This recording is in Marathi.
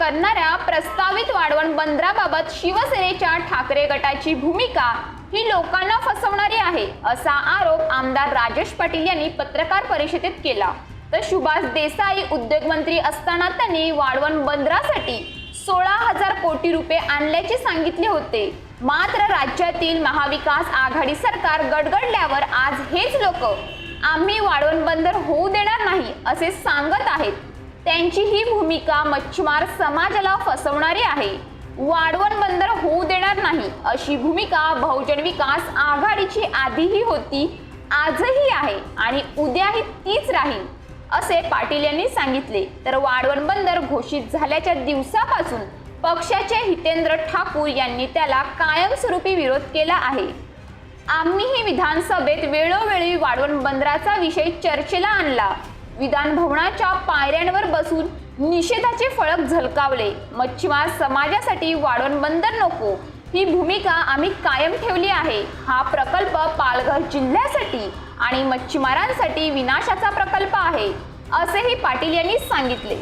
करणाऱ्या प्रस्तावित वाढवण बंदराबाबत शिवसेनेच्या ठाकरे गटाची भूमिका ही लोकांना फसवणारी आहे, असा आरोप आमदार राजेश पाटील यांनी पत्रकार परिषदेत केला। तर सुभाष देसाई उद्योगमंत्री असताना त्यांनी वाढवण बंदरासाठी 16,000 कोटी रुपये आणल्याचे सांगितले होते। मात्र राज्यातील महाविकास आघाडी सरकार गडगडल्यावर आज हेच लोक आम्ही वाढवण बंदर होऊ देणार नाही असे सांगत आहेत। त्यांची ही भूमिका मच्छीमार समाजाला फसवणारी आहे। वाढवण बंदर होऊ देणार नाही अशी भूमिका बहुजन विकास आघाडीची आधीही होती, आजही आहे आणि उद्याही तीच राहील, असे पाटील यांनी सांगितले। तर वाढवण बंदर घोषित झाल्याच्या दिवसापासून पक्षाचे हितेंद्र ठाकूर यांनी त्याला कायमस्वरूपी विरोध केला आहे। आम्हीही विधानसभेत वेळोवेळी वाढवण बंदराचा विषय चर्चेला आणला, विधान भवनाच्या पायऱ्यांवर बसून निषेधाचे फलक झळकावले। मच्छीमार समाजासाठी वाढवण बंदर नको ही भूमिका आम्ही कायम ठेवली आहे। हा प्रकल्प पालघर जिल्ह्यासाठी आणि मच्छीमारांसाठी विनाशाचा प्रकल्प आहे, असेही पाटील यांनी सांगितले।